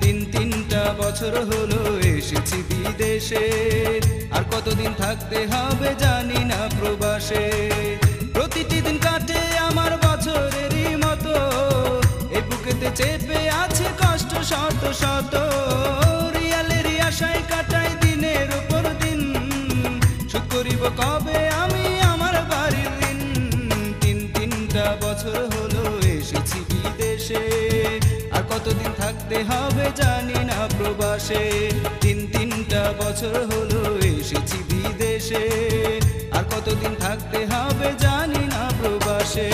তিনটা বছর হলো এসেছি বিদেশে, আর কতদিন থাকতে হবে জানি না প্রবাসে। প্রতিটি দিন কাটে আমার বছরেরই মতো, এই বুকেতে চেপে আছে কষ্ট শত শত। রিয়ালেরই আশায় কাটাই দিনের উপর দিন, শোধ করিব কবে আমি আমার বাড়ির ঋণ। তিনটা বছর হলো এসেছি বিদেশে, আর কতদিন থাকতে হবে জানি না প্রবাসে। তিনটা বছর হলো এসেছি বিদেশে, আর কতদিন থাকতে হবে জানি না প্রবাসে।